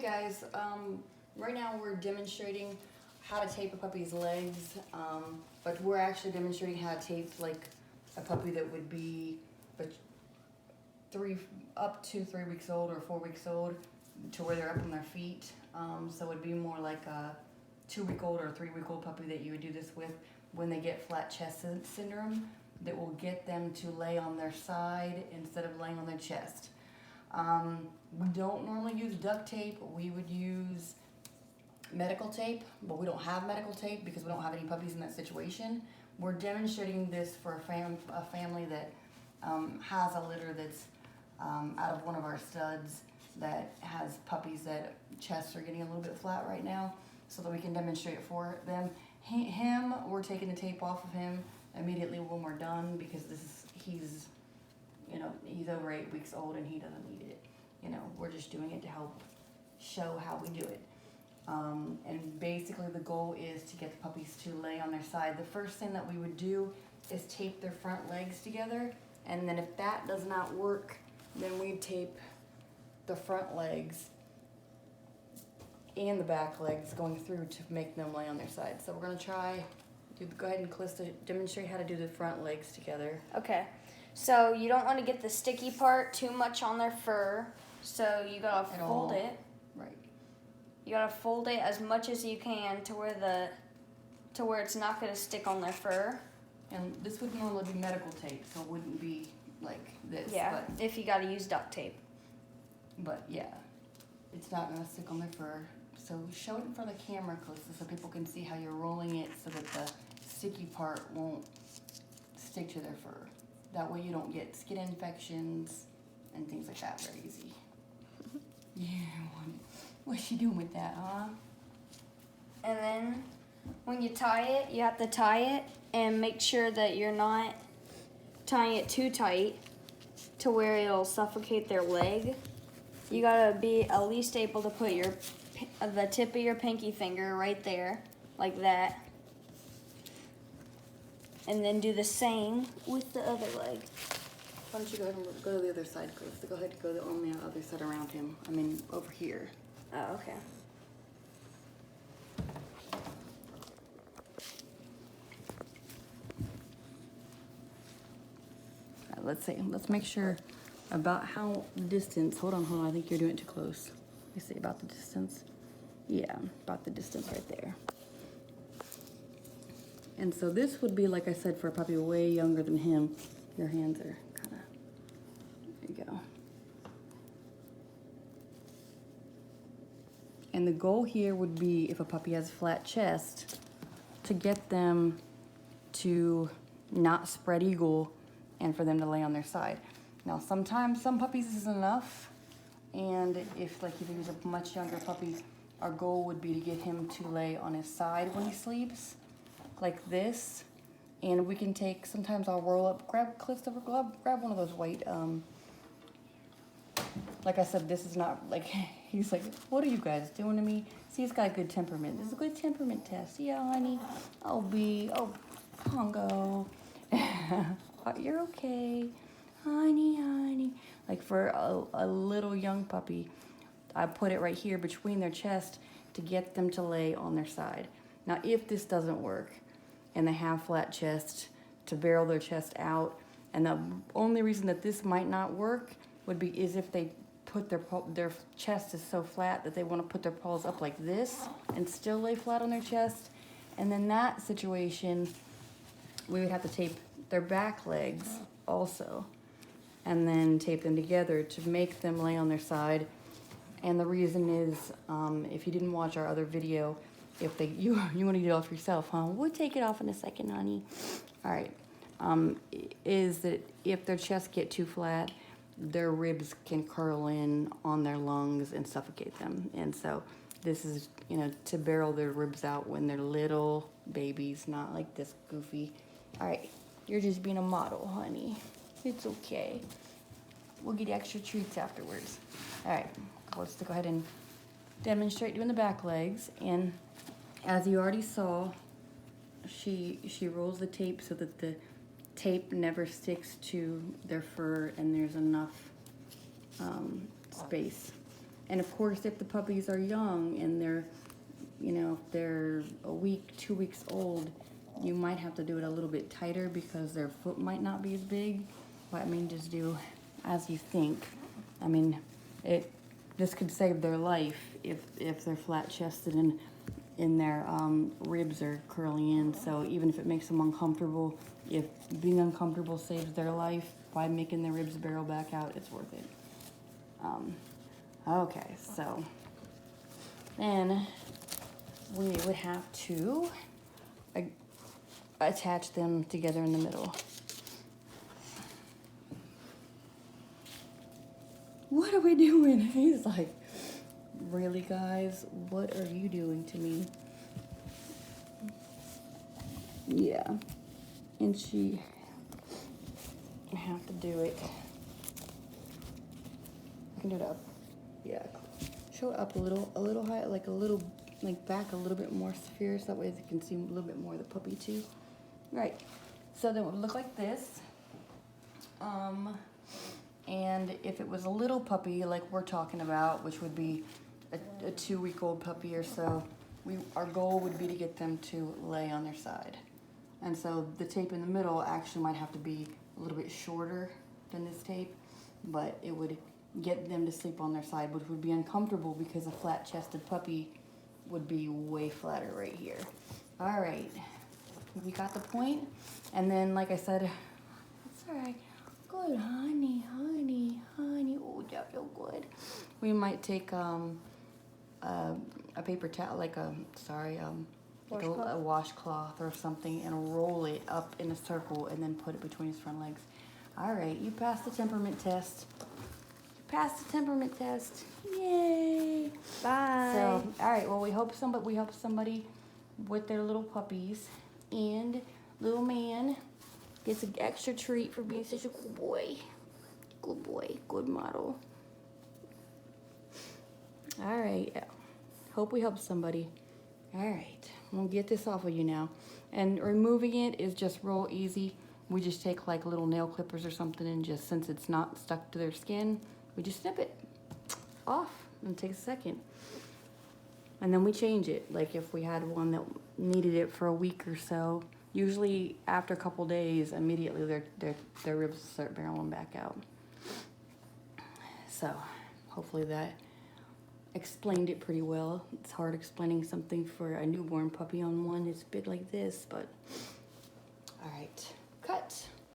Okay guys, right now we're demonstrating how to tape a puppy's legs, but we're actually demonstrating how to tape like a puppy that would be up to 3 weeks old or 4 weeks old to where they're up on their feet. So it'd be more like a 2-week-old or a 3-week-old puppy that you would do this with when they get flat chest syndrome, that will get them to lay on their side instead of laying on their chest. We don't normally use duct tape. We would use medical tape, but we don't have medical tape because we don't have any puppies in that situation. We're demonstrating this for a family that has a litter that's out of one of our studs that has puppies that chests are getting a little bit flat right now, so that we can demonstrate it for them. We're taking the tape off of him immediately when we're done, because he's over 8 weeks old and he doesn't need it. We're just doing it to help show how we do it. And basically the goal is to get the puppies to lay on their side. The first thing that we would do is tape their front legs together, and then if that does not work, then we'd tape the front legs and the back legs going through to make them lay on their side. So we're gonna go ahead and Calista demonstrate how to do the front legs together. Okay, so you don't want to get the sticky part too much on their fur, so you gotta fold it. Right. You gotta fold it as much as you can to where it's not gonna stick on their fur. And this would normally be medical tape, so it wouldn't be like this. Yeah, if you gotta use duct tape. But yeah, it's not gonna stick on their fur. So show it in front of the camera, Calista, so people can see how you're rolling it so that the sticky part won't stick to their fur. That way you don't get skin infections and things like that very easy. Yeah, what's she doing with that, huh? And then when you tie it, you have to tie it and make sure that you're not tying it too tight to where it'll suffocate their leg. You gotta be at least able to put the tip of your pinky finger right there, like that. And then do the same with the other leg. Why don't you go ahead and go to the other side, Calista? Go ahead and go on the other side around him. I mean, over here. Oh, okay. All right, let's make sure about how distance. Hold on, I think you're doing it too close. Let me see about the distance. Yeah, about the distance right there. And so this would be, like I said, for a puppy way younger than him. Your hands are kind of, there you go. And the goal here would be, if a puppy has a flat chest, to get them to not spread eagle and for them to lay on their side. Now, sometimes some puppies isn't enough, and if he was a much younger puppy, our goal would be to get him to lay on his side when he sleeps, like this. And we can take, sometimes I'll roll up, grab one of those white, like I said, this is not, like, he's like, what are you guys doing to me? See, he's got a good temperament. This is a good temperament test. Yeah, honey. Oh, Pongo. You're okay. Honey. Like for a little young puppy, I put it right here between their chest to get them to lay on their side. Now, if this doesn't work and they have flat chest, to barrel their chest out, and the only reason that this might not work would be is if they put their chest is so flat that they want to put their paws up like this and still lay flat on their chest. And in that situation, we would have to tape their back legs also, and then tape them together to make them lay on their side. And the reason is, if you didn't watch our other video, you want to get it off yourself, huh? We'll take it off in a second, honey. All right, is that if their chests get too flat, their ribs can curl in on their lungs and suffocate them. And so this is, to barrel their ribs out when they're little babies, not like this goofy. All right, you're just being a model, honey. It's okay. We'll get extra treats afterwards. All right, let's go ahead and demonstrate doing the back legs. And as you already saw, she rolls the tape so that the tape never sticks to their fur and there's enough space. And of course, if the puppies are young and they're, you know, if they're a week, 2 weeks old, you might have to do it a little bit tighter because their foot might not be as big. But I mean, just do as you think. I mean, this could save their life if they're flat chested and their ribs are curling in. So even if it makes them uncomfortable, if being uncomfortable saves their life by making their ribs barrel back out, it's worth it. Okay, so then we would have to attach them together in the middle. What are we doing? He's like, really, guys? What are you doing to me? Yeah. And I have to do it. I can do it up. Yeah. Show it up a little high, like back a little bit more fierce. That way they can see a little bit more of the puppy too. Right. So then it would look like this. And if it was a little puppy like we're talking about, which would be a 2-week-old puppy or so, our goal would be to get them to lay on their side. And so the tape in the middle actually might have to be a little bit shorter than this tape, but it would get them to sleep on their side, which would be uncomfortable because a flat-chested puppy would be way flatter right here. All right, we got the point. And then, like I said, it's all right. Good, honey. Oh, yeah, feel good. We might take a paper towel, like a washcloth or something, and roll it up in a circle and then put it between his front legs. All right, you passed the temperament test. Yay! Bye. So, all right. Well, we hope somebody with their little puppies and little man gets an extra treat for being such a good boy. Good model. All right. Hope we help somebody. All right. We'll get this off of you now. And removing it is just real easy. We just take like little nail clippers or something, and just, since it's not stuck to their skin, we just snip it off, and it takes a second. And then we change it. Like if we had one that needed it for a week or so, usually after a couple days, immediately their ribs start barreling back out. So hopefully that explained it pretty well. It's hard explaining something for a newborn puppy on one. It's big like this, but all right, cut.